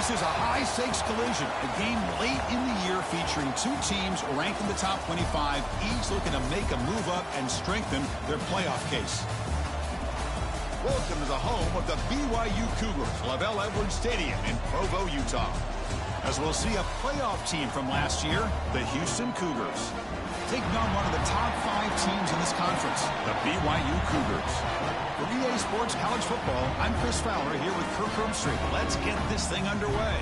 This is a high-stakes collision, a game late in the year featuring two teams ranked in the top 25, each looking to make a move up and strengthen their playoff case. Welcome to the home of the BYU Cougars, LaVell Edwards Stadium in Provo, Utah. As we'll see a playoff team from last year, the Houston Cougars, taking on one of the top 5 teams in this conference, the BYU Cougars. For EA Sports College Football, I'm Chris Fowler here with Kirk Herbstreit. Let's get this thing underway.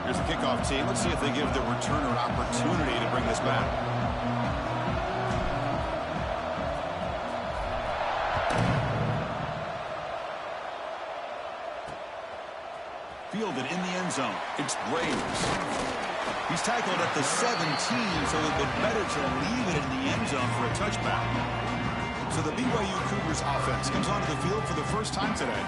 Here's the kickoff team. Let's see if they give the returner an opportunity to bring this back. Fielded in the end zone. It's Graves. He's tackled at the 17, so it would have been better to leave it in the end zone for a touchback. So the BYU Cougars offense comes onto the field for the first time today.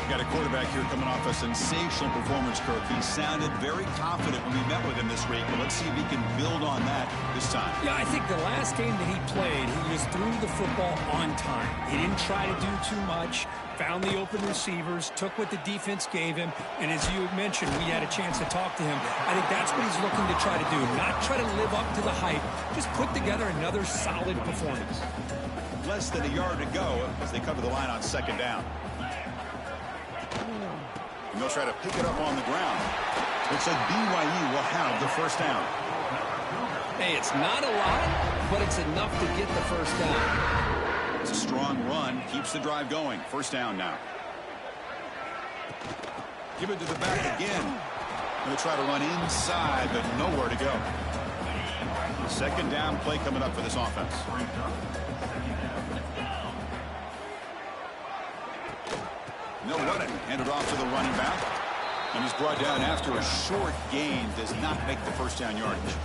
Got a quarterback here coming off a sensational performance, Kirk. He sounded very confident when we met with him this week, but let's see if he can build on that this time. Yeah, I think the last game that he played, he just threw the football on time. He didn't try to do too much, found the open receivers, took what the defense gave him, and as you mentioned, we had a chance to talk to him. I think that's what he's looking to try to do, not try to live up to the hype, just put together another solid performance. Less than a yard to go as they come to the line on second down. And they'll try to pick it up on the ground. Looks like BYU will have the first down. Hey, it's not a lot, but it's enough to get the first down. It's a strong run. Keeps the drive going. First down now. Give it to the back again. Going to try to run inside, but nowhere to go. Second down play coming up for this offense. No running. Handed off to the running back. And he's brought down after a short gain. Does not make the first down yardage.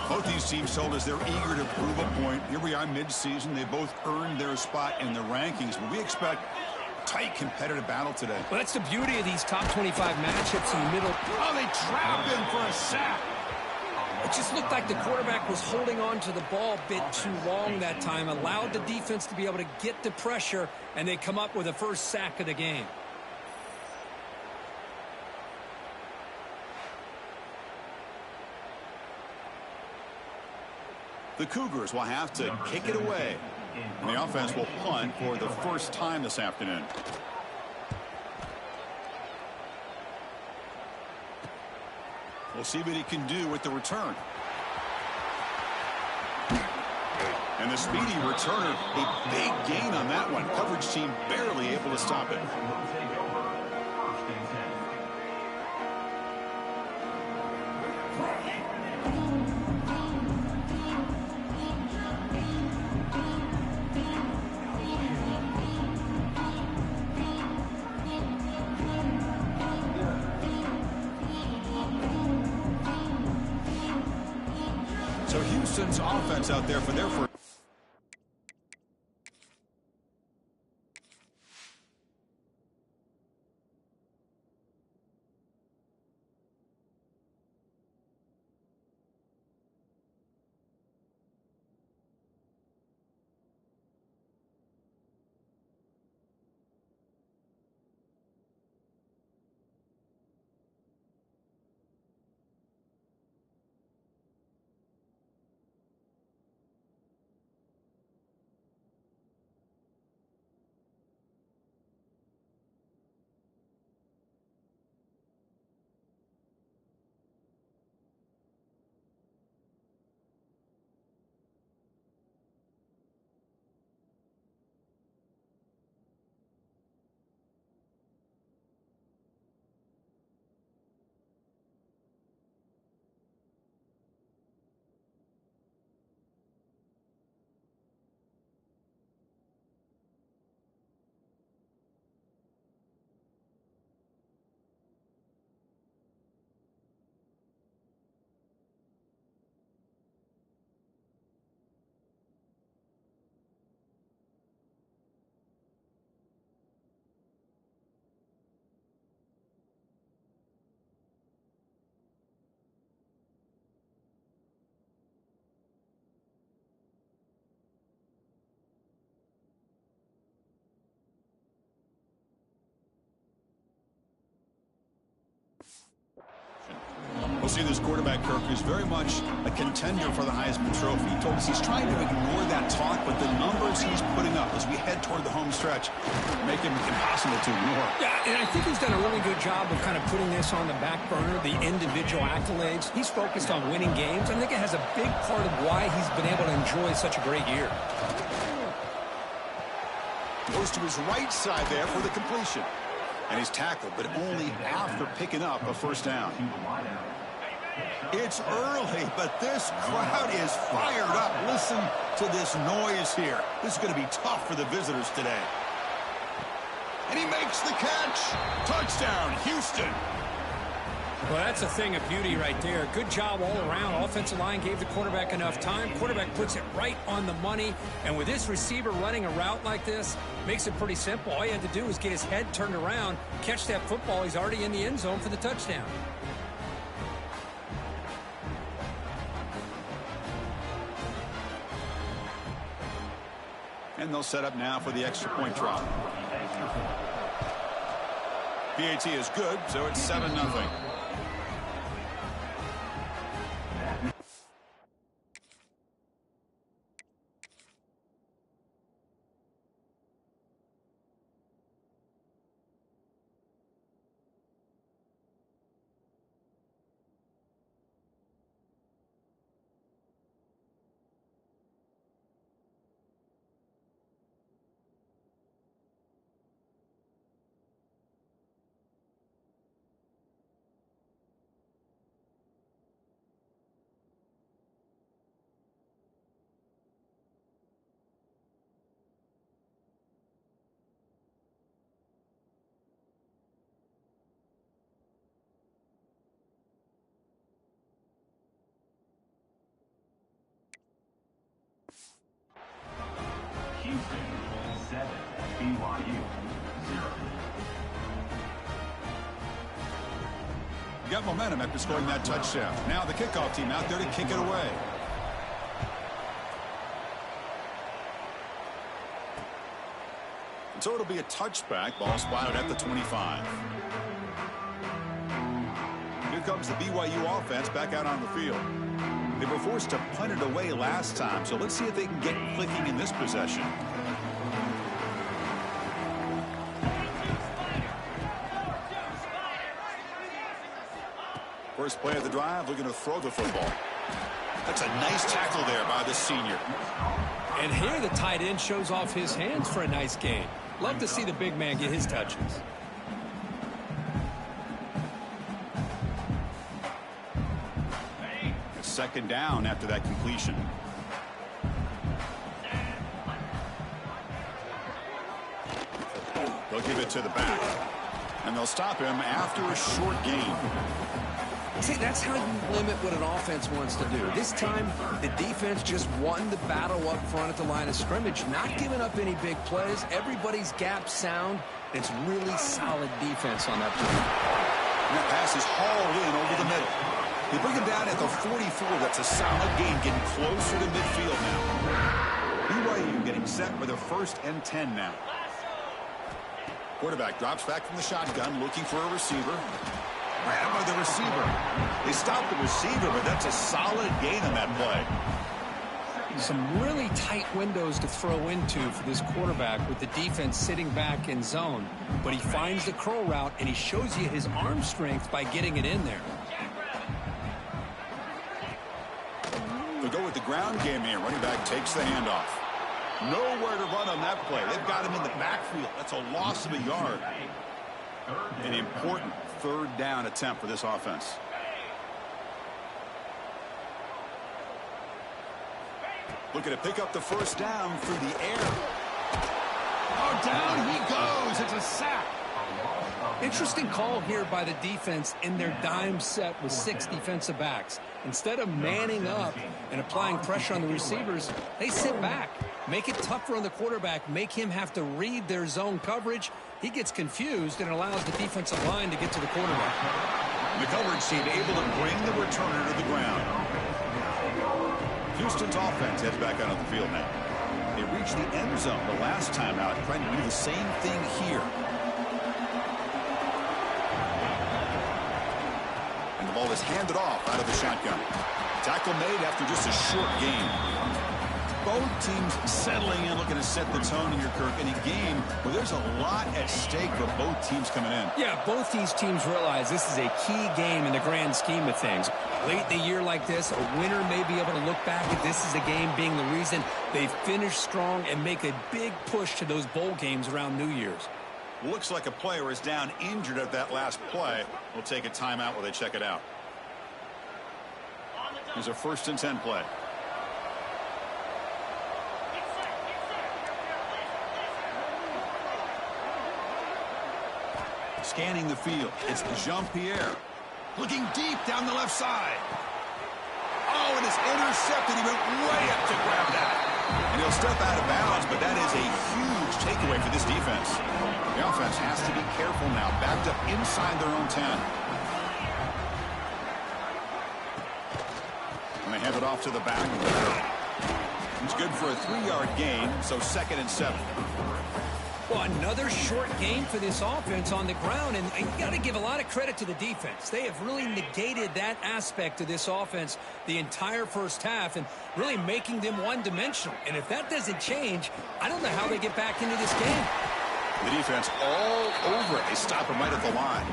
Both these teams told us they're eager to prove a point. Here we are mid-season. They both earned their spot in the rankings. But we expect a tight competitive battle today. Well, that's the beauty of these top 25 matchups in the middle. Oh, they trap him for a sack. It just looked like the quarterback was holding on to the ball a bit too long that time, allowed the defense to be able to get the pressure, and they come up with the first sack of the game. The Cougars will have to kick it away, and the offense will punt for the first time this afternoon. We'll see what he can do with the return. And the speedy returner, a big gain on that one. Coverage team barely able to stop it. So Houston's offense out there for their first. We'll see this quarterback, Kirk, who's very much a contender for the Heisman Trophy. He told us he's trying to ignore that talk, but the numbers he's putting up as we head toward the home stretch make him impossible to ignore. Yeah, and I think he's done a really good job of kind of putting this on the back burner, the individual accolades. He's focused on winning games. I think it has a big part of why he's been able to enjoy such a great year. Goes to his right side there for the completion. And he's tackled, but only after picking up a first down. It's early, but this crowd is fired up. Listen to this noise here. This is going to be tough for the visitors today. And he makes the catch. Touchdown, Houston. Well, that's a thing of beauty right there. Good job all around. Offensive line gave the quarterback enough time. Quarterback puts it right on the money. And with this receiver running a route like this, makes it pretty simple. All you had to do was get his head turned around, catch that football. He's already in the end zone for the touchdown. And they'll set up now for the extra point drop. PAT is good, so it's 7-0. Houston 7, BYU 0. Got momentum after scoring that touchdown. Now the kickoff team out there to kick it away. So it'll be a touchback. Ball spotted at the 25. Here comes the BYU offense back out on the field. They were forced to punt it away last time, so let's see if they can get clicking in this possession. First play of the drive, looking to throw the football. That's a nice tackle there by the senior. And here the tight end shows off his hands for a nice gain. Love to see the big man get his touches. Second down after that completion. They'll give it to the back. And they'll stop him after a short gain. See, that's how you limit what an offense wants to do. This time, the defense just won the battle up front at the line of scrimmage, not giving up any big plays. Everybody's gap sound. It's really solid defense on that play. And that pass is hauled in over the middle. They bring him down at the 44. That's a solid gain, getting closer to midfield now. BYU getting set for their 1st and 10 now. Quarterback drops back from the shotgun, looking for a receiver. Grab by the receiver. They stopped the receiver, but that's a solid gain on that play. Some really tight windows to throw into for this quarterback with the defense sitting back in zone. But he finds the curl route, and he shows you his arm strength by getting it in there. They'll go with the ground game here. Running back takes the handoff. Nowhere to run on that play. They've got him in the backfield. That's a loss of a yard. An important 3rd down attempt for this offense. Looking to pick up the first down through the air. Oh, down he goes. It's a sack. Interesting call here by the defense in their dime set with 6 defensive backs. Instead of manning up and applying pressure on the receivers, they sit back, make it tougher on the quarterback, make him have to read their zone coverage. He gets confused and allows the defensive line to get to the quarterback. The coverage team able to bring the returner to the ground. Houston's offense heads back out on the field now. They reached the end zone the last time out, trying to do the same thing here. And the ball is has handed off out of the shotgun. Tackle made after just a short gain. Both teams settling in, looking to set the tone here, Kirk, in a game where there's a lot at stake for both teams coming in. Yeah, both these teams realize this is a key game in the grand scheme of things. Late in the year like this, a winner may be able to look back at this as a game being the reason they finish strong and make a big push to those bowl games around New Year's. Looks like a player is down injured at that last play. We'll take a timeout while they check it out. Here's a 1st and 10 play. Scanning the field. It's Jean-Pierre. Looking deep down the left side. Oh, and it's intercepted. He went way up to grab that. And he'll step out of bounds, but that is a huge takeaway for this defense. The offense has to be careful now. Backed up inside their own 10. And they hand it off to the back. It's good for a 3-yard gain, so 2nd and 7. Well, another short game for this offense on the ground, and you got to give a lot of credit to the defense. They have really negated that aspect of this offense the entire first half and really making them one-dimensional. And if that doesn't change, I don't know how they get back into this game. The defense all over it. They stop them right at the line.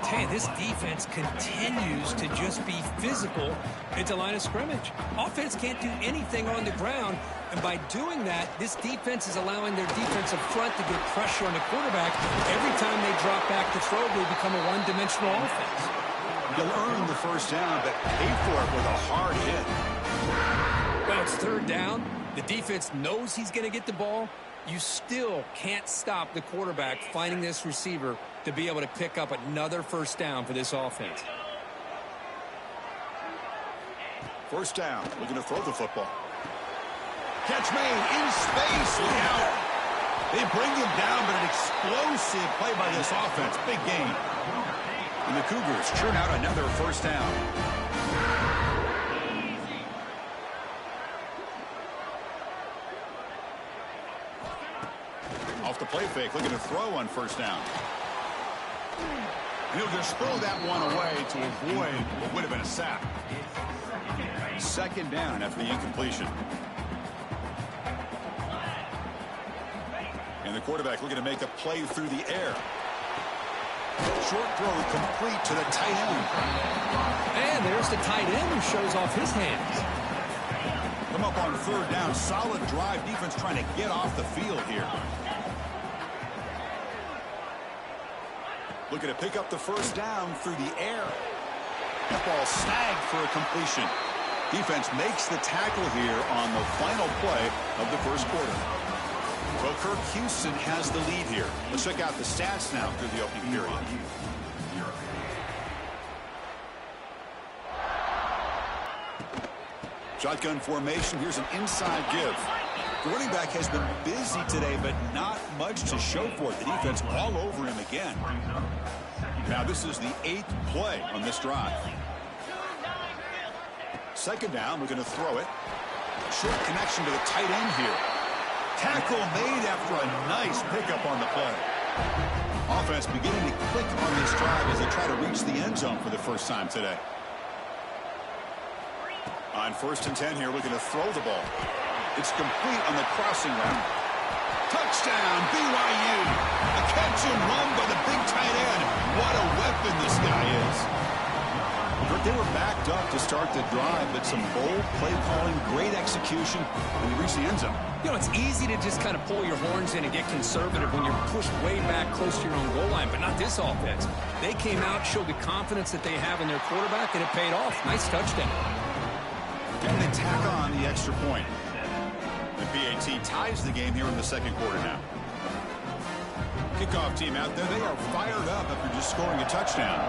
Hey, this defense continues to just be physical at the line of scrimmage. Offense can't do anything on the ground, and by doing that, this defense is allowing their defensive front to get pressure on the quarterback. Every time they drop back to throw, they become a one-dimensional offense. You'll earn the first down, but pay for it with a hard hit. Well, it's 3rd down. The defense knows he's going to get the ball. You still can't stop the quarterback finding this receiver to be able to pick up another 1st down for this offense. 1st down. Looking to throw the football. Catch made in space. Look out. They bring him down, but an explosive play by this offense. Big gain. And the Cougars churn out another 1st down. Off the play fake, looking to throw on 1st down. And he'll just throw that one away to avoid what would have been a sack. 2nd down after the incompletion. And the quarterback looking to make a play through the air. Short throw complete to the tight end. And there's the tight end who shows off his hands. Come up on 3rd down. Solid drive. Defense trying to get off the field here. Looking to pick up the 1st down through the air. That ball snagged for a completion. Defense makes the tackle here on the final play of the 1st quarter. Well, Kirk, Houston has the lead here. Let's check out the stats now through the opening period. Shotgun formation. Here's an inside give. The running back has been busy today, but not much to show for it. The defense all over him again. Now this is the 8th play on this drive. 2nd down, we're going to throw it. Short connection to the tight end here. Tackle made after a nice pickup on the play. Offense beginning to click on this drive as they try to reach the end zone for the first time today. On 1st and 10 here, looking to throw the ball. It's complete on the crossing route. Touchdown, BYU. A catch and run by the big tight end. What a weapon this guy is. But they were backed up to start the drive, but some bold play calling, great execution, and they reached the end zone. You know, it's easy to just kind of pull your horns in and get conservative when you're pushed way back close to your own goal line, but not this offense. They came out, showed the confidence that they have in their quarterback, and it paid off. Nice touchdown. And they tack on the extra point. The PAT ties the game here in the 2nd quarter now. Kickoff team out there. They are fired up after just scoring a touchdown.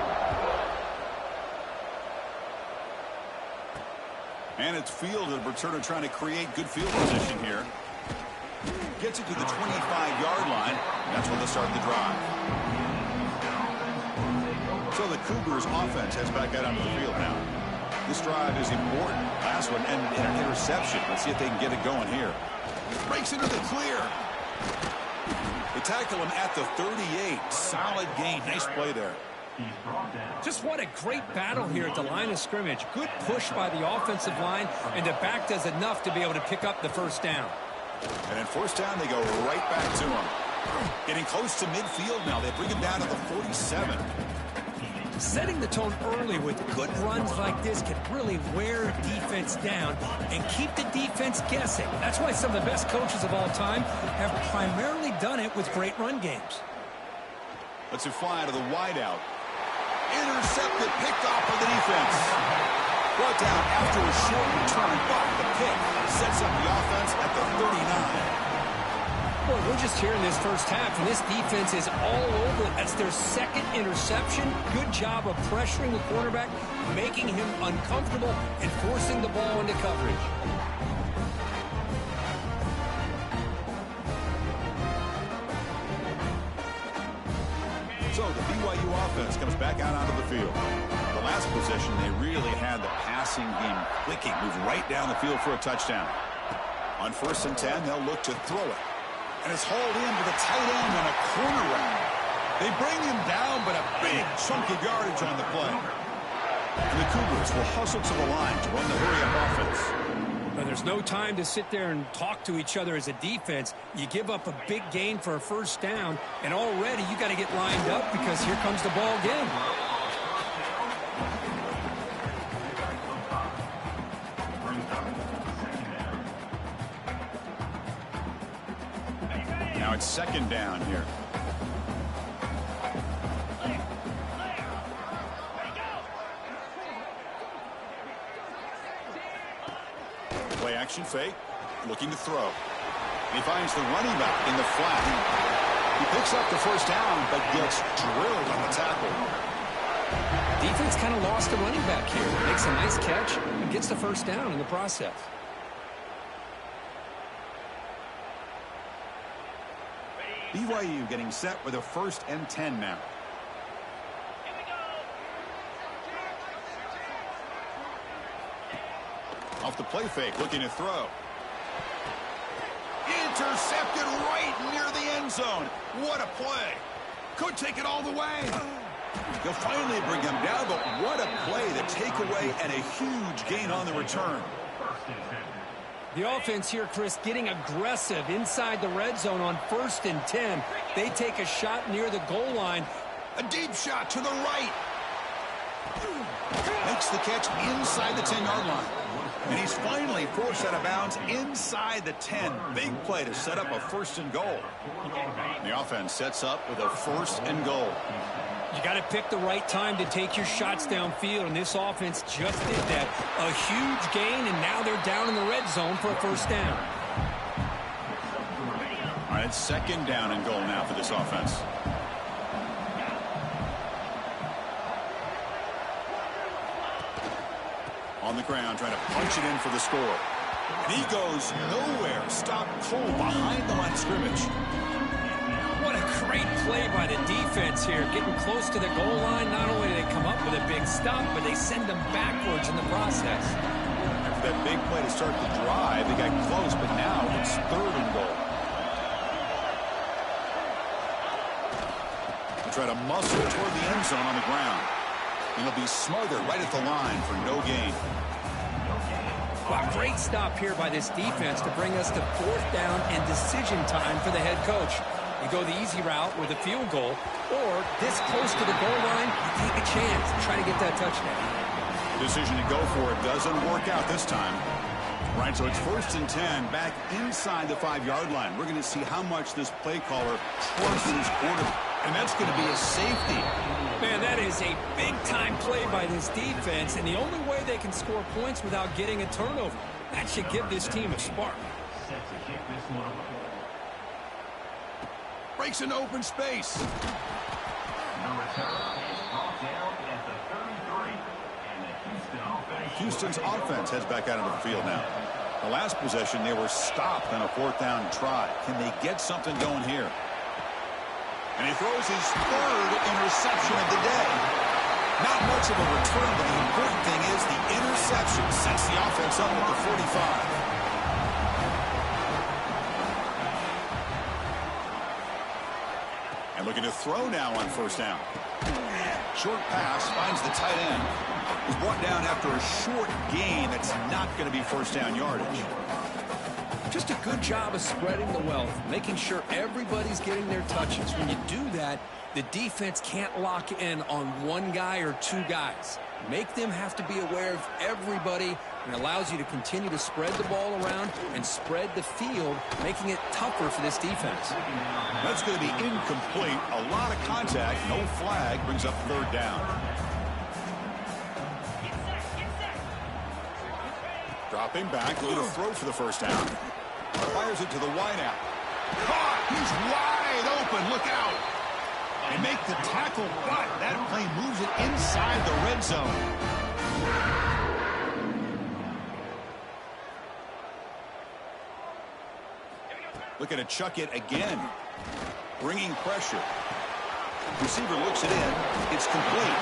And it's fielded. Returner trying to create good field position here. Gets it to the 25-yard line. That's when they start the drive. So the Cougars offense heads back out onto the field now. This drive is important. Last one, and an interception. Let's see if they can get it going here. Breaks into the clear. They tackle him at the 38. Solid gain. Nice play there. He's brought down. Just what a great battle here at the line of scrimmage. Good push by the offensive line, and the back does enough to be able to pick up the first down. And in first down, they go right back to him. Getting close to midfield now. They bring him down to the 47. Setting the tone early with good runs like this can really wear defense down and keep the defense guessing. That's why some of the best coaches of all time have primarily done it with great run games. Let's it fly to the wideout. Intercepted, picked off by the defense. Brought down after a short return, but the pick sets up the offense at the 39. Boy, we're just here in this first half, and this defense is all over it. That's their second interception. Good job of pressuring the quarterback, making him uncomfortable, and forcing the ball into coverage. So the BYU offense comes back out onto the field. The last possession, they really had the passing game clicking. Move right down the field for a touchdown. On 1st and 10, they'll look to throw it. And it's hauled in with a tight end on a corner route. They bring him down, but a big chunk of yardage on the play. And the Cougars will hustle to the line to run the hurry-up offense. Now, there's no time to sit there and talk to each other as a defense. You give up a big gain for a first down, and already you got to get lined up because here comes the ball again. Now it's 2nd down here. Play action fake, looking to throw. He finds the running back in the flat. He picks up the first down, but gets drilled on the tackle. Defense kind of lost a running back here. Makes a nice catch and gets the first down in the process. BYU getting set with a 1st and 10 now. Off the play fake, looking to throw. Intercepted right near the end zone. What a play. Could take it all the way. He'll finally bring him down, but what a play. The takeaway and a huge gain on the return. The offense here, Chris, getting aggressive inside the red zone on 1st and 10. They take a shot near the goal line. A deep shot to the right. Makes the catch inside the 10-yard line. And he's finally forced out of bounds inside the 10. Big play to set up a 1st and goal. The offense sets up with a 1st and goal. You got to pick the right time to take your shots downfield, and this offense just did that. A huge gain, and now they're down in the red zone for a first down. All right, it's 2nd down and goal now for this offense. On the ground, trying to punch it in for the score. And he goes nowhere. Stopped cold behind the line of scrimmage. What a great play by the defense here. Getting close to the goal line, not only do they come up with a big stop, but they send them backwards in the process. After that big play to start the drive, they got close, but now it's 3rd and goal. They try to muscle toward the end zone on the ground. And he'll be smothered right at the line for no gain. Wow, great stop here by this defense to bring us to 4th down and decision time for the head coach. You go the easy route with a field goal, or this close to the goal line, you take a chance and try to get that touchdown. Decision to go for it doesn't work out this time. Right, so it's 1st and 10 back inside the 5-yard line. We're going to see how much this play caller trusts his quarterback. And that's going to be a safety. Man, that is a big-time play by this defense, and the only way they can score points without getting a turnover. That should give this team a spark. Set to kick this one away. Breaks into open space. The return is brought down at the 33. And the Houston's offense heads back out into the field now. The last possession, they were stopped on a 4th down try. Can they get something going here? And he throws his 3rd interception of the day. Not much of a return, but the important thing is the interception sets the offense up at the 45. And looking to throw now on 1st down. Short pass finds the tight end. He's brought down after a short gain. That's not going to be first down yardage. Just a good job of spreading the wealth, making sure everybody's getting their touches. When you do that, the defense can't lock in on one guy or two guys. Make them have to be aware of everybody, and allows you to continue to spread the ball around and spread the field, making it tougher for this defense. That's going to be incomplete. A lot of contact. No flag. Brings up third down. Dropping back. Looking to throw for the first down. Fires it to the wideout. Caught. He's wide open. Look out. They make the tackle, but that play moves it inside the red zone. Looking to chuck it again. Bringing pressure. Receiver looks it in. It's complete.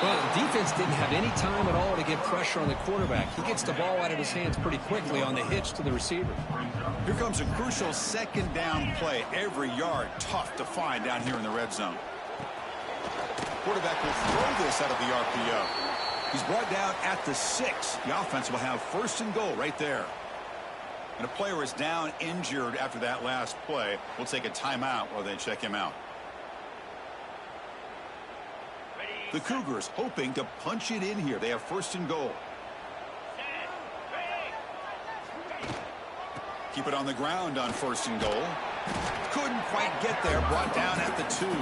Well, the defense didn't have any time at all to get pressure on the quarterback. He gets the ball out of his hands pretty quickly on the hitch to the receiver. Here comes a crucial second down play. Every yard tough to find down here in the red zone. Quarterback will throw this out of the RPO. He's brought down at the 6. The offense will have first and goal right there. And a player is down injured after that last play. We'll take a timeout while they check him out. The Cougars hoping to punch it in here. They have first and goal. Keep it on the ground on first and goal. Couldn't quite get there. Brought down at the 2.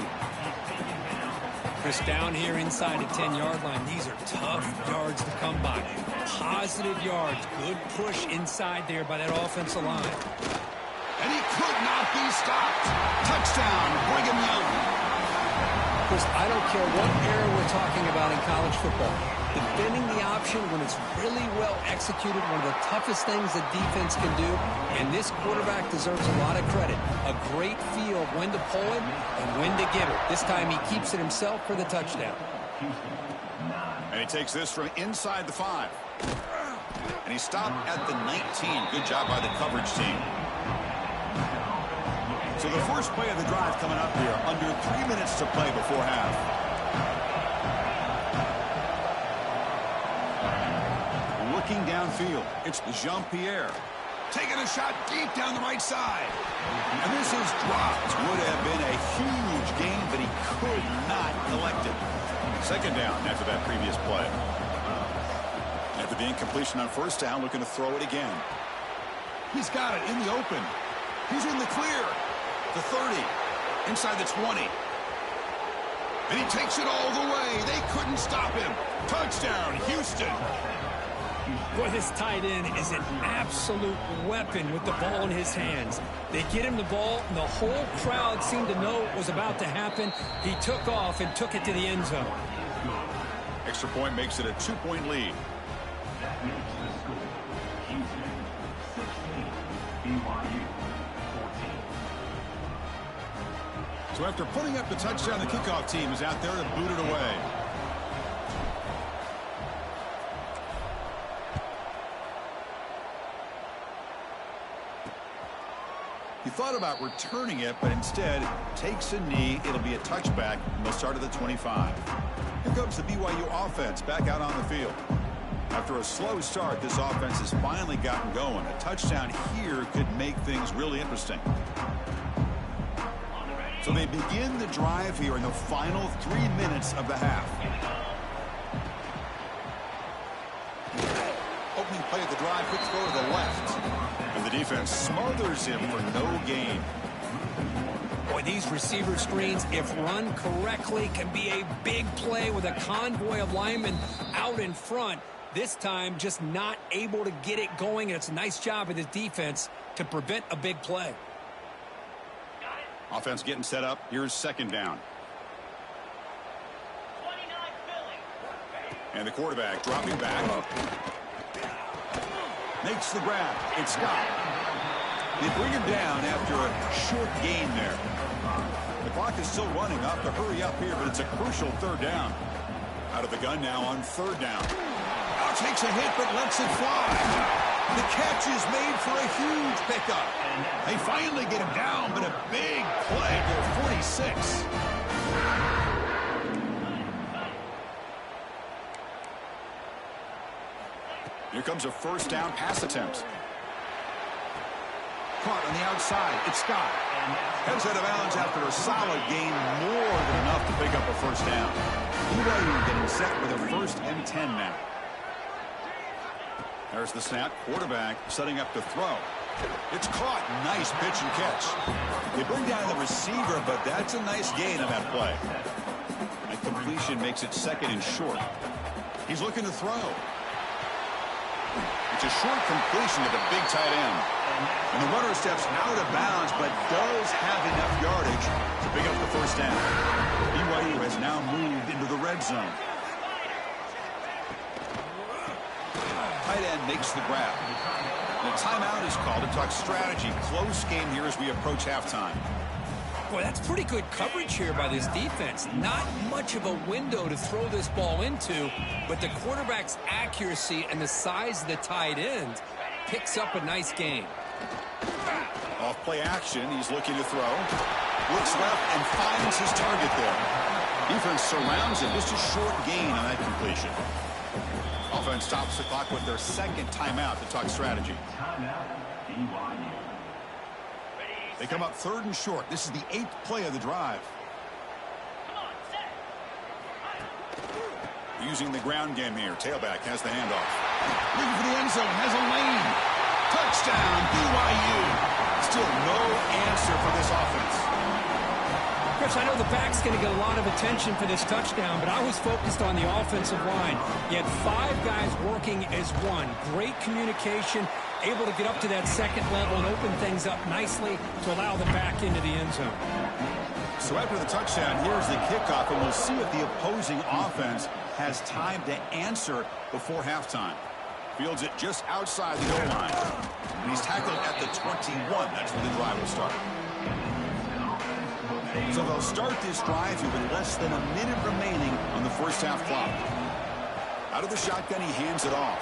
Chris, down here inside the 10-yard line, these are tough yards to come by. Positive yards. Good push inside there by that offensive line. And he could not be stopped. Touchdown, Brigham Young. Chris, I don't care what era we're talking about in college football. Defending the option when it's really well executed, one of the toughest things a defense can do, and this quarterback deserves a lot of credit. A great feel of when to pull it and when to get it. This time he keeps it himself for the touchdown. And he takes this from inside the 5. And he stopped at the 19. Good job by the coverage team. So the first play of the drive coming up here. Under 3 minutes to play before half. Looking downfield. It's Jean-Pierre. Taking a shot deep down the right side. And this is dropped. Would have been a huge gain, but he could not collect it. Second down after that previous play. After the incompletion on first down, looking to throw it again. He's got it in the open. He's in the clear. The 30. Inside the 20. And he takes it all the way. They couldn't stop him. Touchdown, Houston. Boy, this tight end is an absolute weapon with the ball in his hands. They get him the ball, and the whole crowd seemed to know what was about to happen. He took off and took it to the end zone. Extra point makes it a 2-point lead. That makes the score Houston 16, BYU 14. So after putting up the touchdown, the kickoff team is out there to boot it away. He thought about returning it, but instead takes a knee. It'll be a touchback, and they'll start at the 25. Here comes the BYU offense back out on the field. After a slow start, this offense has finally gotten going. A touchdown here could make things really interesting. So they begin the drive here in the final 3 minutes of the half. Opening play of the drive, quick throw to the left. And the defense smothers him for no gain. Boy, these receiver screens, if run correctly, can be a big play with a convoy of linemen out in front. This time, just not able to get it going, and it's a nice job of the defense to prevent a big play. Offense getting set up. Here's second down. And the quarterback dropping back. Makes the grab. It's Scott. They bring him down after a short gain there. The clock is still running. Up to hurry up here, but it's a crucial third down. Out of the gun now on third down. Now takes a hit, but lets it fly. The catch is made for a huge pickup. They finally get him down, but a big play for 46. Here comes a first down pass attempt. Caught on the outside. It's Scott. Heads out of bounds after a solid gain, more than enough to pick up a first down. BYU getting set with a 1st and 10 now. There's the snap. Quarterback setting up to throw. It's caught. Nice pitch and catch. They bring down the receiver, but that's a nice gain on that play. That completion makes it 2nd and short. He's looking to throw. It's a short completion to the big tight end. And the runner steps out of bounds, but does have enough yardage to pick up the first down. BYU has now moved into the red zone. Tight end makes the grab. And a timeout is called to talk strategy. Close game here as we approach halftime. Boy, that's pretty good coverage here by this defense. Not much of a window to throw this ball into, but the quarterback's accuracy and the size of the tight end picks up a nice game. Off play action, he's looking to throw. Looks left and finds his target there. Defense surrounds him. Just a short gain on that completion. Offense stops the clock with their 2nd timeout to talk strategy. They come up 3rd and short. This is the 8th play of the drive. Using the ground game here. Tailback has the handoff. Looking for the end zone. Has a lane. Touchdown, BYU. Still no answer for this offense. Chris, I know the back's going to get a lot of attention for this touchdown, but I was focused on the offensive line. You had 5 guys working as one. Great communication, able to get up to that 2nd level and open things up nicely to allow the back into the end zone. So after the touchdown, here's the kickoff, and we'll see if the opposing offense has time to answer before halftime. Fields it just outside the goal line. And he's tackled at the 21. That's where the drive will start. So they'll start this drive here with less than a minute remaining on the first half clock. Out of the shotgun, he hands it off.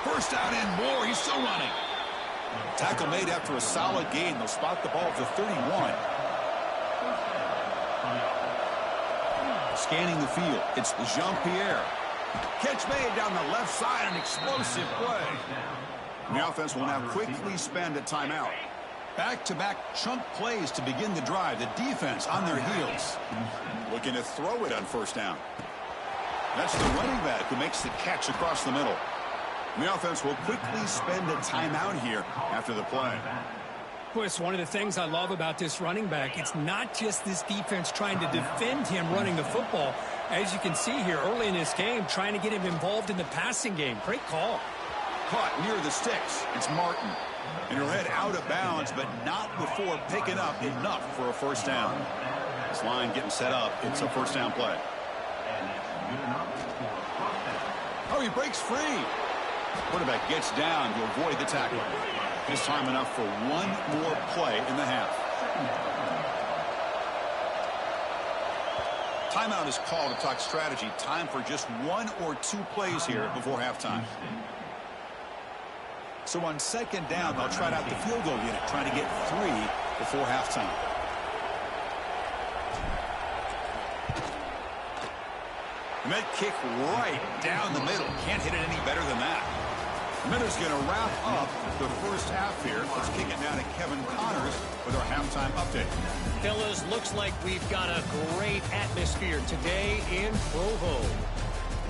First down and more. He's still running. Tackle made after a solid gain. They'll spot the ball at the 31. Scanning the field. It's Jean-Pierre. Catch made down the left side. An explosive play. And the offense will now quickly spend a timeout. Back-to-back chunk plays to begin the drive. The defense on their heels. Looking to throw it on first down. That's the running back who makes the catch across the middle. And the offense will quickly spend a timeout here after the play. Boy, it's one of the things I love about this running back. It's not just this defense trying to defend him running the football. As you can see here early in this game, trying to get him involved in the passing game. Great call. Caught near the sticks. It's Martin. And he'll head out of bounds, but not before picking up enough for a first down. This line getting set up. It's a first down play. Oh, he breaks free. Quarterback gets down to avoid the tackle. This time enough for one more play in the half. Timeout is called to talk strategy. Time for just 1 or 2 plays here before halftime. So on 2nd down, they'll try out the field goal unit, trying to get 3 before halftime. And that kick right down the middle. Can't hit it any better than that. Minutes going to wrap up the first half here. Let's kick it down to Kevin Connors with our halftime update. Fellas, looks like we've got a great atmosphere today in Provo.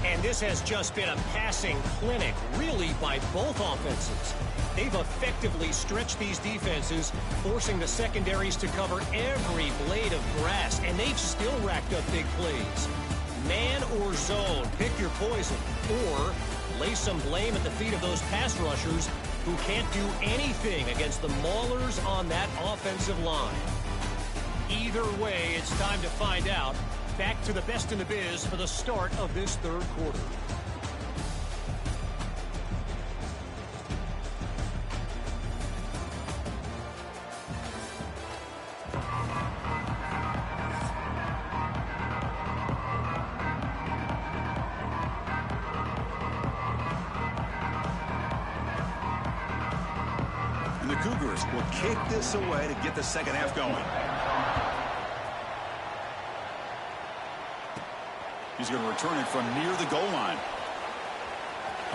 And this has just been a passing clinic, really, by both offenses. They've effectively stretched these defenses, forcing the secondaries to cover every blade of grass, and they've still racked up big plays. Man or zone, pick your poison, or lay some blame at the feet of those pass rushers who can't do anything against the maulers on that offensive line. Either way, it's time to find out. Back to the best in the biz for the start of this 3rd quarter. And the Cougars will kick this away to get the second half going. He's going to return it from near the goal line.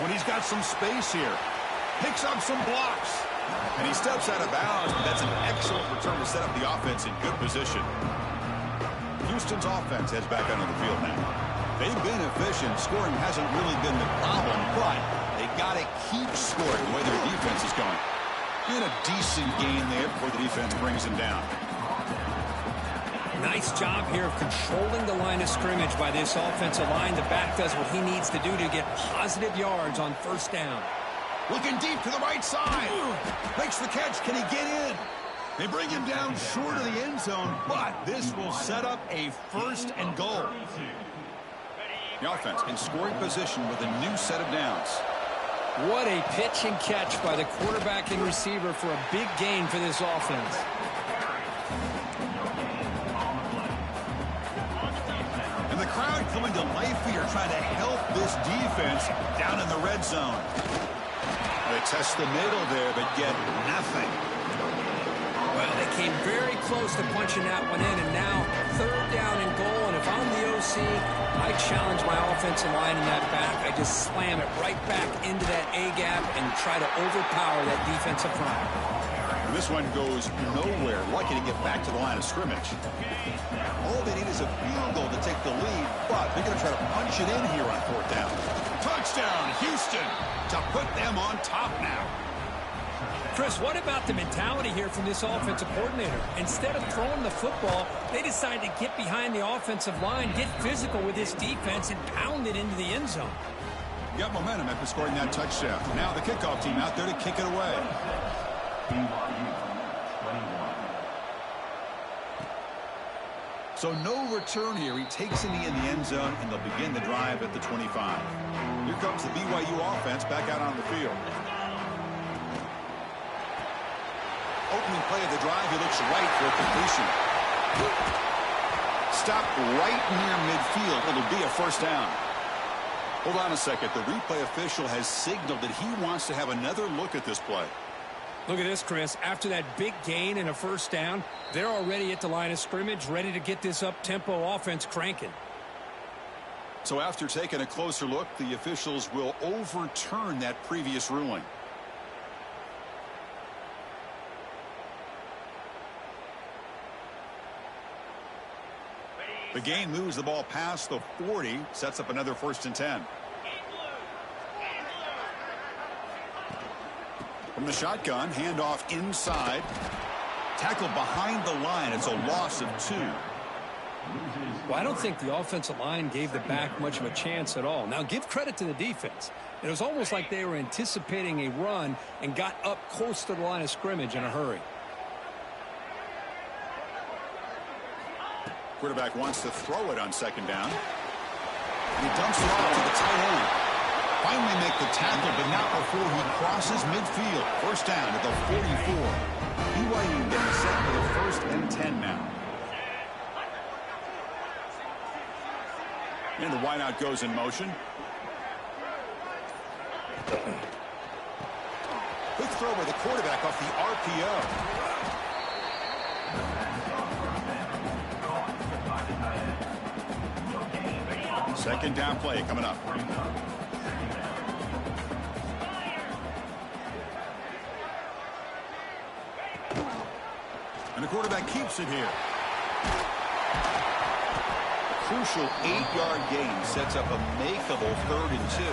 when he's got some space here. Picks up some blocks. And he steps out of bounds, but that's an excellent return to set up the offense in good position. Houston's offense heads back onto the field now. They've been efficient. Scoring hasn't really been the problem, but they got to keep scoring the way their defense is going. And a decent gain there before the defense brings him down. Nice job here of controlling the line of scrimmage by this offensive line. The back does what he needs to do to get positive yards on first down. Looking deep to the right side. Makes the catch. Can he get in? They bring him down short of the end zone, but this will set up a first and goal. The offense in scoring position with a new set of downs. What a pitch and catch by the quarterback and receiver for a big gain for this offense. And the crowd coming to life here, trying to help this defense down in the red zone. They test the middle there, but get nothing. Well, they came very close to punching that one in, and now third down and goal. And if I'm the OC, I challenge my offensive line in that back. I just slam it right back into that A-gap and try to overpower that defensive front. And this one goes nowhere. Lucky to get back to the line of scrimmage. All they need is a field goal to take the lead, but they're going to try to punch it in here on fourth down. Touchdown, Houston, to put them on top now. Chris, what about the mentality here from this offensive coordinator? Instead of throwing the football, they decide to get behind the offensive line, get physical with this defense, and pound it into the end zone. Got momentum after scoring that touchdown. Now the kickoff team out there to kick it away. So no return here. He takes it in the end zone, and they'll begin the drive at the 25. Here comes the BYU offense back out on the field. Opening play of the drive, he looks right for a completion. Stopped right near midfield. It'll be a first down. Hold on a second. The replay official has signaled that he wants to have another look at this play. Look at this, Chris. After that big gain and a first down, they're already at the line of scrimmage, ready to get this up-tempo offense cranking. So after taking a closer look, the officials will overturn that previous ruling. The gain moves the ball past the 40, sets up another first and 10. From the shotgun, handoff inside. Tackle behind the line. It's a loss of 2. Well, I don't think the offensive line gave the back much of a chance at all. Now, give credit to the defense. It was almost like they were anticipating a run and got up close to the line of scrimmage in a hurry. Quarterback wants to throw it on second down. And he dumps it off to the tight end. Finally make the tackle, but not before he crosses midfield. First down at the 44. BYU getting set for the first and 10 now. And the wideout goes in motion. Quick throw by the quarterback off the RPO. Second down play coming up. And the quarterback keeps it here. A crucial 8-yard gain sets up a makeable 3rd and 2.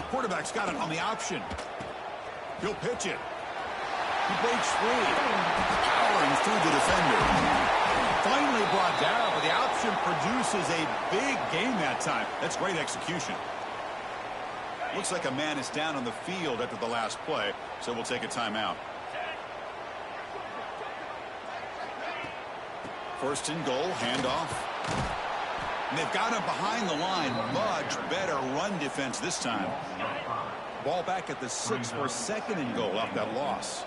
Quarterback's got it on the option. He'll pitch it. He breaks free, powering through the defender. Finally brought down, but the option produces a big gain that time. That's great execution. Looks like a man is down on the field after the last play, so we'll take a timeout. First and goal, handoff. And they've got him behind the line. Much better run defense this time. Ball back at the 6 for second and goal off that loss.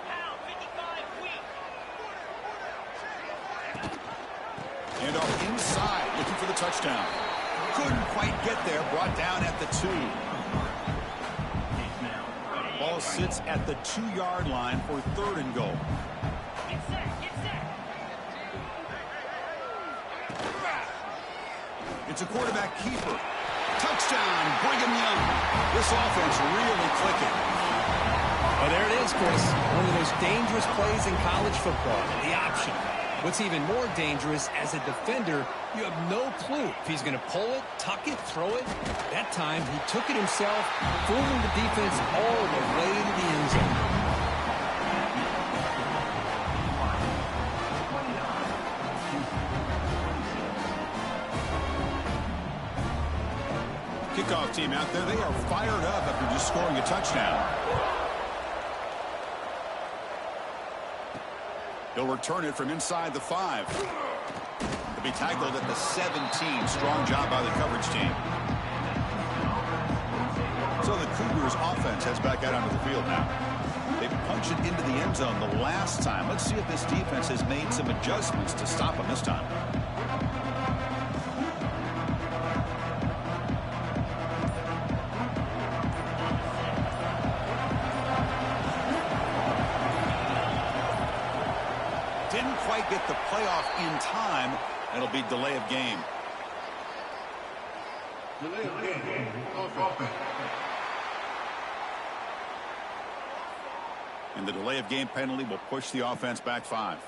Handoff inside, looking for the touchdown. Couldn't quite get there, brought down at the 2. Ball sits at the 2-yard line for 3rd and goal. It's a quarterback keeper. Touchdown, Brigham Young. This offense really clicking. Oh, there it is, Chris. One of those dangerous plays in college football, the option. What's even more dangerous, as a defender, you have no clue if he's going to pull it, tuck it, throw it. That time, he took it himself, fooling the defense all the way to the end zone. Kickoff team out there, they are fired up after just scoring a touchdown. He'll return it from inside the 5. He'll be tackled at the 17. Strong job by the coverage team. So the Cougars offense heads back out onto the field now. They punched it into the end zone the last time. Let's see if this defense has made some adjustments to stop them this time. Didn't quite get the playoff in time. It'll be delay of game. Delay of game. Offense. And the delay of game penalty will push the offense back 5.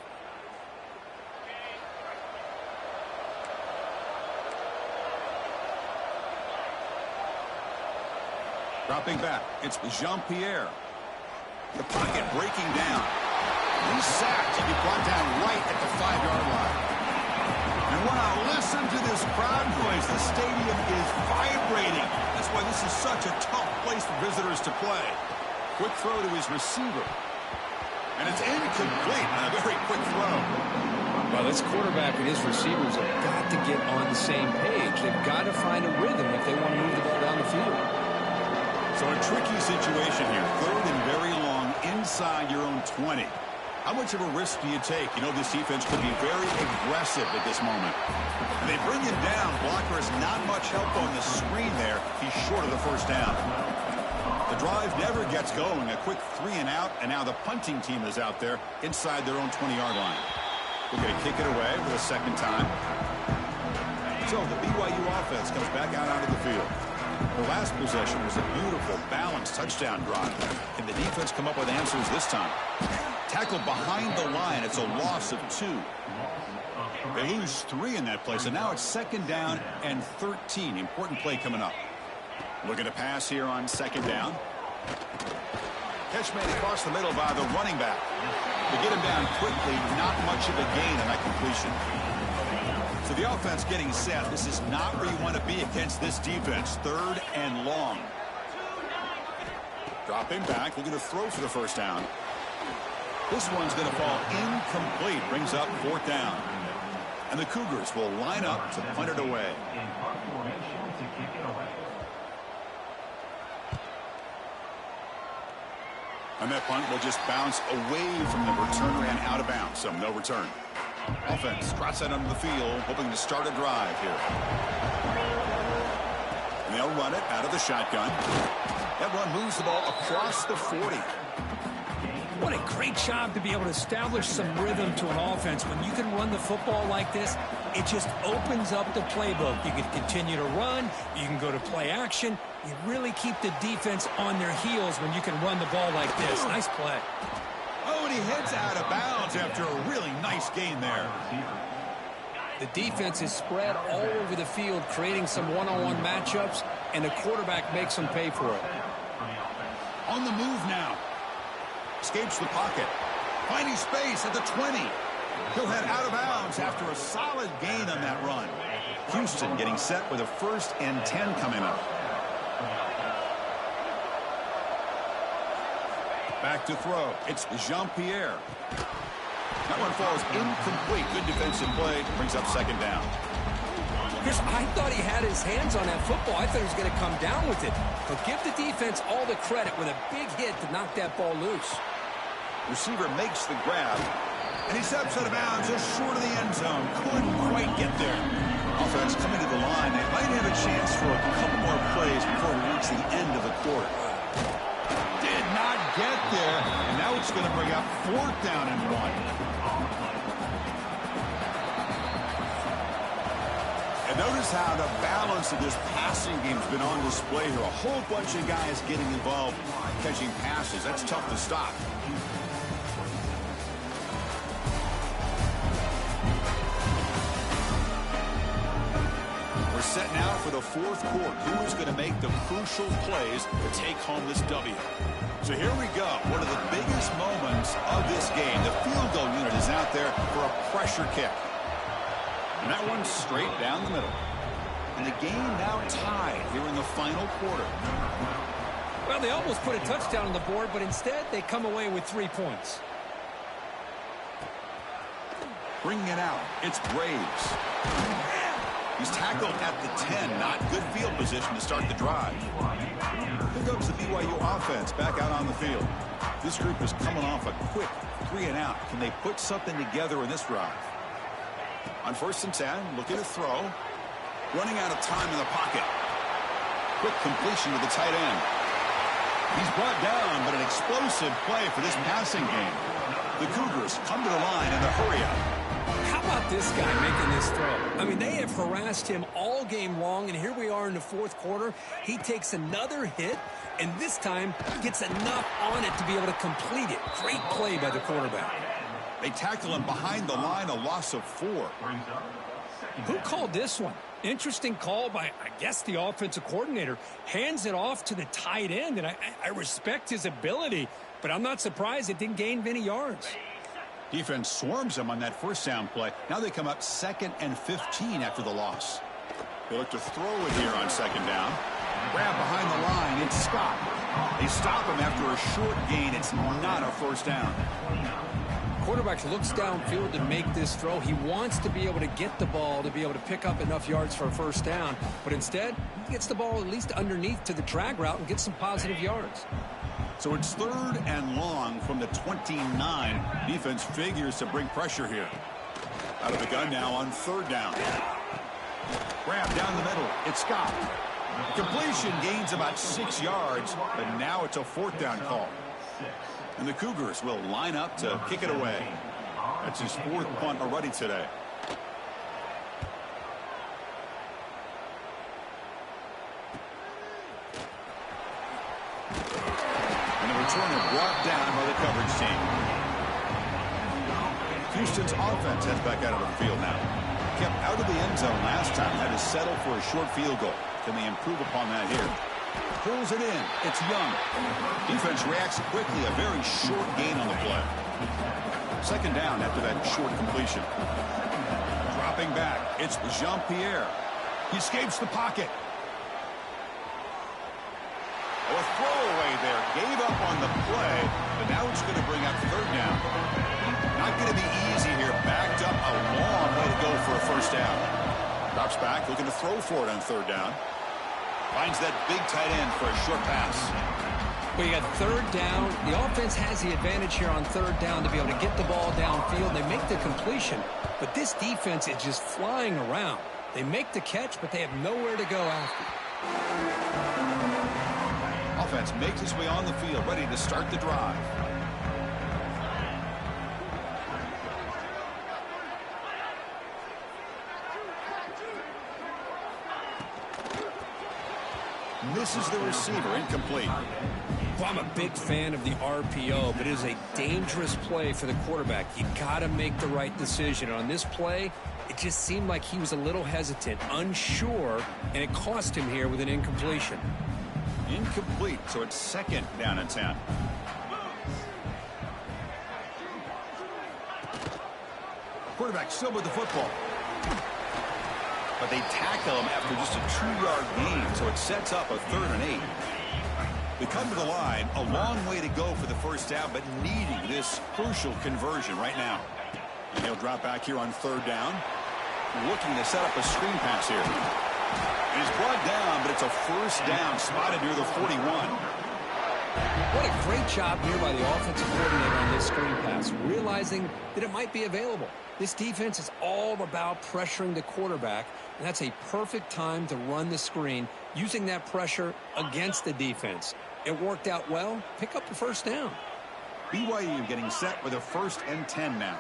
Dropping back, it's Jean-Pierre. The pocket breaking down. He's sacked. He'll be brought down right at the 5-yard line. And wow, listen to this crowd noise. The stadium is vibrating. That's why this is such a tough place for visitors to play. Quick throw to his receiver. And it's incomplete on a very quick throw. Well, this quarterback and his receivers have got to get on the same page. They've got to find a rhythm if they want to move the ball down the field. So a tricky situation here. 3rd and very long inside your own 20. How much of a risk do you take? You know, this defense could be very aggressive at this moment. And they bring him down. Blocker has not much help on the screen there. He's short of the first down. The drive never gets going. A quick 3 and out, and now the punting team is out there inside their own 20-yard line. We're going to kick it away for the second time. So the BYU offense comes back out onto the field. The last possession was a beautiful, balanced touchdown drive. Can the defense come up with answers this time? Tackled behind the line. It's a loss of 2. They lose 3 in that play, so now it's 2nd down and 13. Important play coming up. Looking to pass here on 2nd down. Catch made across the middle by the running back. To get him down quickly, not much of a gain on that completion. So the offense getting set. This is not where you want to be against this defense. 3rd and long. Dropping back, looking to throw for the first down. This one's going to fall incomplete. Brings up 4th down. And the Cougars will line up to punt it away. And that punt will just bounce away from the returner and out of bounds. So no return. Offense trots that onto the field, hoping to start a drive here. And they'll run it out of the shotgun. That run moves the ball across the 40. What a great job to be able to establish some rhythm to an offense. When you can run the football like this, it just opens up the playbook. You can continue to run. You can go to play action. You really keep the defense on their heels when you can run the ball like this. Nice play. Oh, and he heads out of bounds after a really nice gain there. The defense is spread all over the field, creating some one-on-one matchups, and the quarterback makes them pay for it. On the move now. Escapes the pocket. Finding space at the 20. He'll head out of bounds after a solid gain on that run. Houston getting set with a 1st and 10 coming up. Back to throw. It's Jean-Pierre. That one falls incomplete. Good defensive play. Brings up 2nd down. Chris, I thought he had his hands on that football. I thought he was going to come down with it. But give the defense all the credit with a big hit to knock that ball loose. Receiver makes the grab. And he steps out of bounds just short of the end zone. Couldn't quite get there. Offense coming to the line. They might have a chance for a couple more plays before we reach the end of the quarter. Did not get there. And now it's going to bring up 4th down and 1. And notice how the balance of this passing game has been on display here. A whole bunch of guys getting involved catching passes. That's tough to stop. We're set now for the fourth quarter. Who is going to make the crucial plays to take home this W? So here we go. One of the biggest moments of this game. The field goal unit is out there for a pressure kick. And that one's straight down the middle. And the game now tied here in the final quarter. Well, they almost put a touchdown on the board, but instead they come away with 3 points. Bringing it out, it's Graves. He's tackled at the 10. Not good field position to start the drive. Here comes the BYU offense back out on the field. This group is coming off a quick 3-and-out. Can they put something together in this drive? On 1st and 10, looking to throw. Running out of time in the pocket. Quick completion to the tight end. He's brought down, but an explosive play for this passing game. The Cougars come to the line in the hurry-up. How about this guy making this throw? I mean, they have harassed him all game long, and here we are in the fourth quarter. He takes another hit, and this time gets enough on it to be able to complete it. Great play by the quarterback. They tackle him behind the line, a loss of 4. Who called this one? Interesting call by, I guess, the offensive coordinator. Hands it off to the tight end, and I respect his ability, but I'm not surprised it didn't gain many yards. Defense swarms him on that first down play. Now they come up 2nd and 15 after the loss. They look to throw it here on 2nd down. Grab behind the line. It's Scott. They stop him after a short gain. It's not a first down. Quarterback looks downfield to make this throw. He wants to be able to get the ball to be able to pick up enough yards for a first down. But instead, he gets the ball at least underneath to the drag route and gets some positive yards. So it's 3rd and long from the 29. Defense figures to bring pressure here. Out of the gun now on 3rd down. Grab down the middle. It's Scott. Completion gains about 6 yards, but now it's a 4th down call. And the Cougars will line up to kick it away. That's his 4th punt already today. And the returner brought down by the coverage team. Houston's offense heads back out of the field now. Kept out of the end zone last time. Had to settle for a short field goal. Can they improve upon that here? Pulls it in. It's Young. Defense reacts quickly. A very short gain on the play. 2nd down after that short completion. Dropping back. It's Jean-Pierre. He escapes the pocket. A throwaway there. Gave up on the play, but now it's going to bring up 3rd down. Not going to be easy here. Backed up a long way to go for a first down. Drops back, looking to throw for it on 3rd down. Finds that big tight end for a short pass. Well, you got 3rd down. The offense has the advantage here on 3rd down to be able to get the ball downfield. They make the completion, but this defense is just flying around. They make the catch, but they have nowhere to go after. Offense makes its way on the field, ready to start the drive. Misses the receiver, incomplete. Well, I'm a big fan of the RPO, but it is a dangerous play for the quarterback. You got to make the right decision. On this play, it just seemed like he was a little hesitant, unsure, and it cost him here with an incompletion. Incomplete, so it's 2nd down and 10. Quarterback still with the football. But they tackle him after just a 2-yard gain, so it sets up a 3rd and 8. They come to the line, a long way to go for the first down, but needing this crucial conversion right now. And he'll drop back here on 3rd down, looking to set up a screen pass here. And he's brought down, but it's a first down, spotted near the 41. What a great job here by the offensive coordinator on this screen pass, realizing that it might be available. This defense is all about pressuring the quarterback, and that's a perfect time to run the screen, using that pressure against the defense. It worked out well. Pick up the first down. BYU getting set with a 1st and 10 now.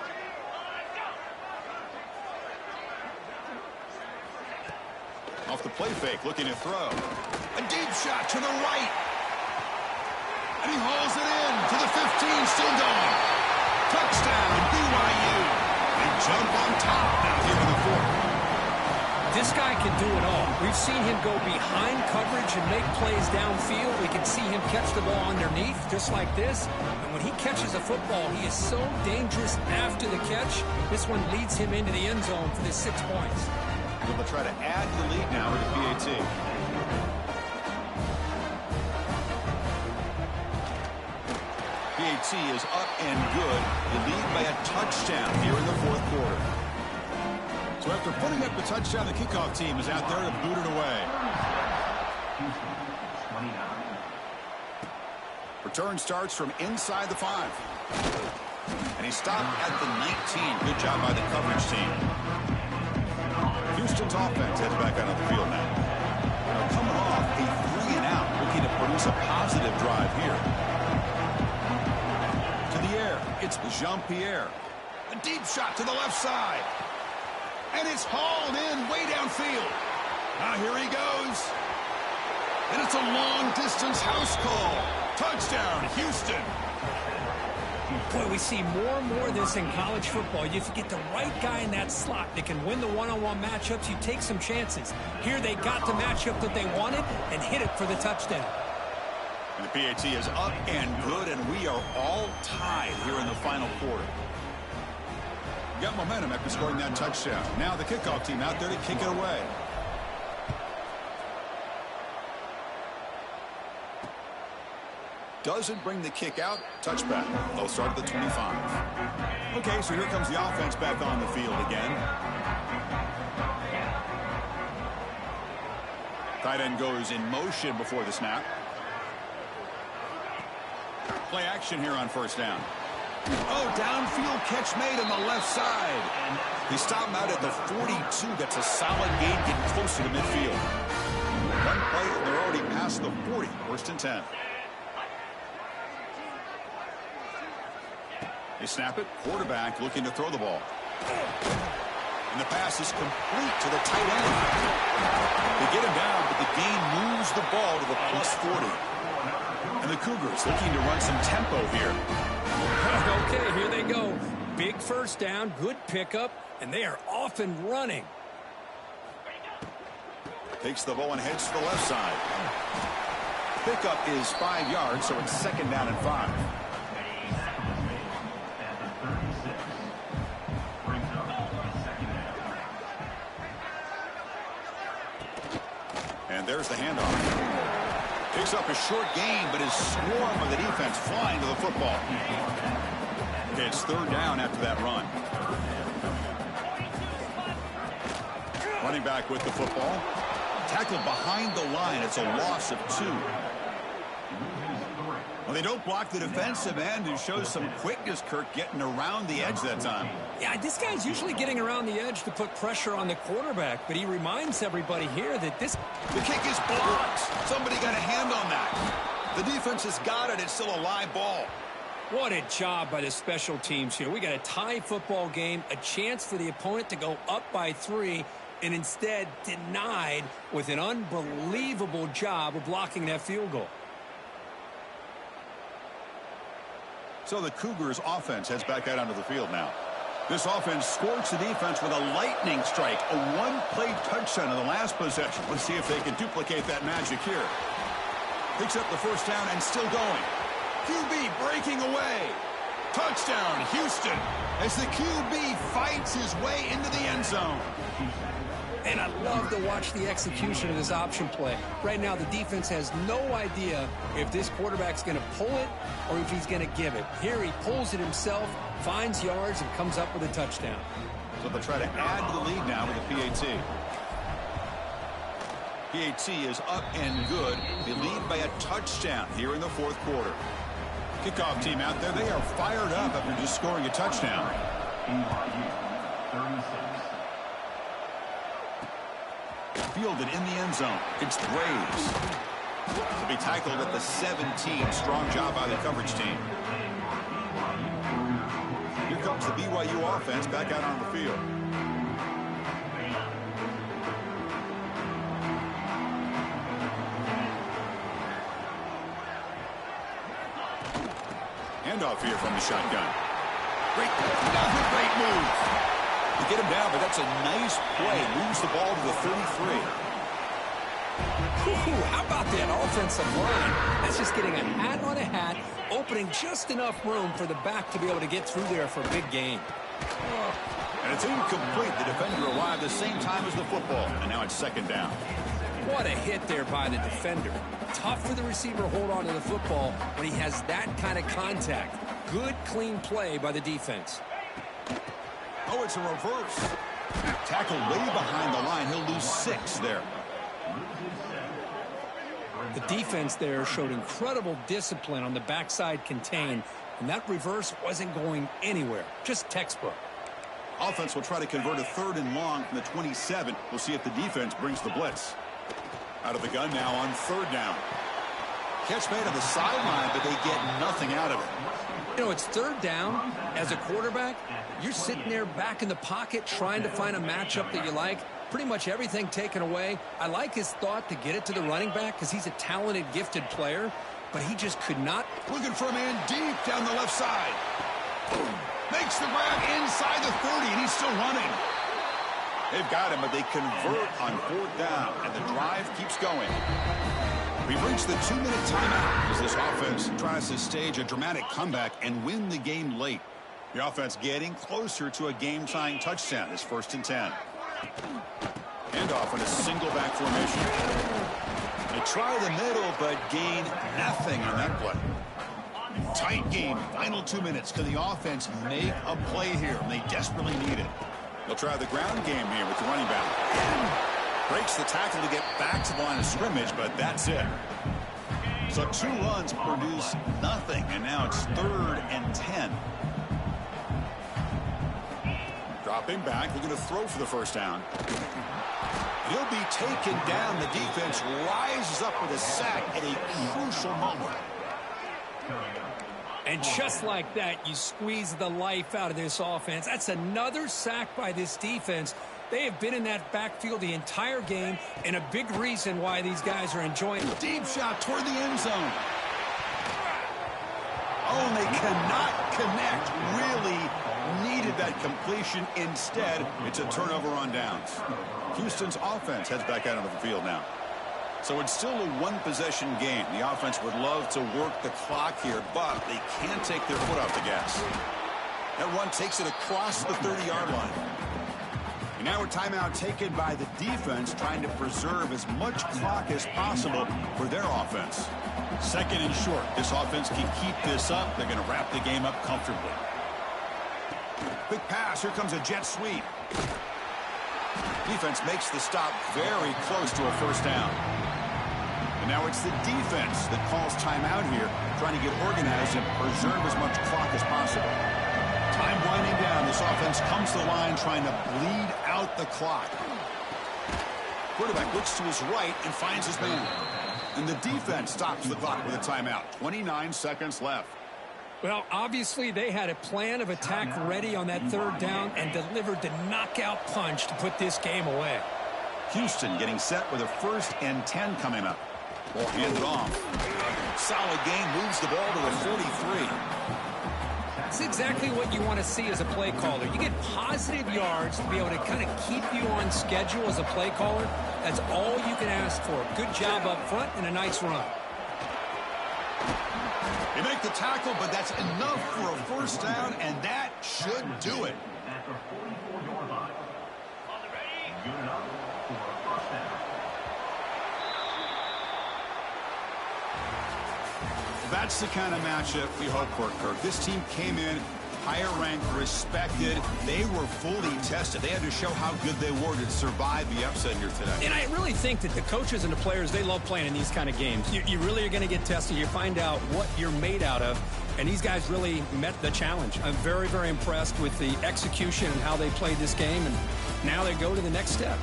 Off the play fake, looking to throw. A deep shot to the right. And he hauls it in to the 15, still going. Touchdown, BYU. They jump on top now here in the fourth. This guy can do it all. We've seen him go behind coverage and make plays downfield. We can see him catch the ball underneath, just like this. And when he catches a football, he is so dangerous after the catch. This one leads him into the end zone for the 6 points. They'll try to add to the lead now with the PAT. PAT is up and good. They lead by a touchdown here in the fourth quarter. So after putting up the touchdown, the kickoff team is out there to boot it away. Return starts from inside the 5. And he stopped at the 19. Good job by the coverage team. Houston's offense heads back out on the field now. Coming off a 3 and out, looking to produce a positive drive here. To the air, it's Jean-Pierre. A deep shot to the left side. And it's hauled in way downfield. Now here he goes. And it's a long-distance house call. Touchdown, Houston. Boy, we see more and more of this in college football. If you get the right guy in that slot that can win the one-on-one matchups, you take some chances. Here they got the matchup that they wanted and hit it for the touchdown. And the PAT is up and good, and we are all tied here in the final quarter. Got momentum after scoring that touchdown. Now the kickoff team out there to kick it away. Doesn't bring the kick out. Touchback. They'll start at the 25. Okay, so here comes the offense back on the field again. Tight end goes in motion before the snap. Play action here on first down. Oh, downfield catch made on the left side. He stopped him out at the 42. That's a solid gain, getting closer to midfield. One play, and they're already past the 40. First and 10. They snap it. Quarterback looking to throw the ball. And the pass is complete to the tight end. They get him down, but the gain moves the ball to the plus 40. And the Cougars looking to run some tempo here. Okay, here they go. Big first down, good pickup, and they are off and running. Takes the ball and heads to the left side. Pickup is 5 yards, so it's second down and 5. And there's the handoff. Picks up a short gain, but is swarmed by the defense flying to the football. Okay, it's third down after that run. Running back with the football. Tackled behind the line. It's a loss of 2. Well, they don't block the defensive end, who shows some quickness, Kirk, getting around the edge that time. Yeah, this guy's usually getting around the edge to put pressure on the quarterback, but he reminds everybody here that this... The kick is blocked. Somebody got a hand on that. The defense has got it. It's still a live ball. What a job by the special teams here. We got a tie football game, a chance for the opponent to go up by 3, and instead denied with an unbelievable job of blocking that field goal. So the Cougars offense heads back out onto the field now. This offense scorched the defense with a lightning strike. A one-play touchdown in the last possession. Let's see if they can duplicate that magic here. Picks up the first down and still going. QB breaking away. Touchdown, Houston, as the QB fights his way into the end zone. And I love to watch the execution of this option play. Right now, the defense has no idea if this quarterback's going to pull it or if he's going to give it. Here he pulls it himself, finds yards, and comes up with a touchdown. So they'll try to add to the lead now with the PAT. PAT is up and good. They lead by a touchdown here in the fourth quarter. Kickoff team out there, they are fired up after just scoring a touchdown. Fielded in the end zone. It's Braves. To be tackled at the 17. Strong job by the coverage team. Here comes the BYU offense back out on the field. handoff here from the shotgun. Another great move. To get him down, but that's a nice play. Moves the ball to the 33. Ooh, how about that offensive line? That's just getting a hat on a hat, opening just enough room for the back to be able to get through there for a big gain. And it's incomplete. The defender arrived the same time as the football, and now it's second down. What a hit there by the defender. Tough for the receiver to hold on to the football when he has that kind of contact. Good, clean play by the defense. Oh, it's a reverse. Tackle way behind the line. He'll lose 6 there. The defense there showed incredible discipline on the backside contain, and that reverse wasn't going anywhere. Just textbook. Offense will try to convert a 3rd and long from the 27. We'll see if the defense brings the blitz. Out of the gun now on 3rd down. Catch made on the sideline, but they get nothing out of it. You know, it's 3rd down. As a quarterback, you're sitting there back in the pocket trying to find a matchup that you like. Pretty much everything taken away. I like his thought to get it to the running back because he's a talented, gifted player, but he just could not. Looking for a man deep down the left side. Boom. Makes the grab inside the 30, and he's still running. They've got him, but they convert on 4th down, and the drive keeps going. We've reached the 2-minute timeout as this offense tries to stage a dramatic comeback and win the game late. The offense getting closer to a game-tying touchdown. It's 1st and 10. Handoff in a single back formation. They try the middle, but gain nothing on that play. Tight game. Final 2 minutes. Can the offense make a play here? They desperately need it. They'll try the ground game here with the running back. Breaks the tackle to get back to the line of scrimmage, but that's it. So 2 runs produce nothing, and now it's 3rd and 10. Dropping back, looking to throw for the 1st down. He'll be taken down. The defense rises up with a sack at a crucial moment. And just like that, you squeeze the life out of this offense. That's another sack by this defense. They have been in that backfield the entire game, and a big reason why these guys are enjoying it. Deep shot toward the end zone. Oh, and they cannot connect. Really needed that completion. Instead, it's a turnover on downs. Houston's offense heads back out onto the field now. So it's still a 1-possession game. The offense would love to work the clock here, but they can't take their foot off the gas. That run takes it across the 30-yard line. And now a timeout taken by the defense, trying to preserve as much clock as possible for their offense. 2nd and short. This offense can keep this up. They're going to wrap the game up comfortably. Quick pass. Here comes a jet sweep. Defense makes the stop very close to a 1st down. And now it's the defense that calls timeout here, trying to get organized and preserve as much clock as possible. Time winding down. This offense comes to the line trying to bleed out the clock. Quarterback looks to his right and finds his man. And the defense stops the clock with a timeout. 29 seconds left. Well, obviously they had a plan of attack ready on that 3rd down and delivered the knockout punch to put this game away. Houston getting set with a 1st and 10 coming up. Ball handed off. Solid gain, moves the ball to the 43. That's exactly what you want to see as a play caller. You get positive yards to be able to kind of keep you on schedule as a play caller. That's all you can ask for. Good job up front and a nice run. They make the tackle, but that's enough for a 1st down, and that should do it. At the 44-yard line. On the ready. Unit up for a 1st down. That's the kind of matchup we hope for, Kirk. This team came in higher ranked, respected. They were fully tested. They had to show how good they were to survive the upset here today. And I really think that the coaches and the players, they love playing in these kind of games. You really are going to get tested. You find out what you're made out of. And these guys really met the challenge. I'm very, very impressed with the execution and how they played this game. And now they go to the next step.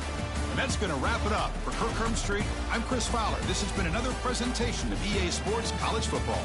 And that's going to wrap it up. For Kirk Street, I'm Chris Fowler. This has been another presentation of EA Sports College Football.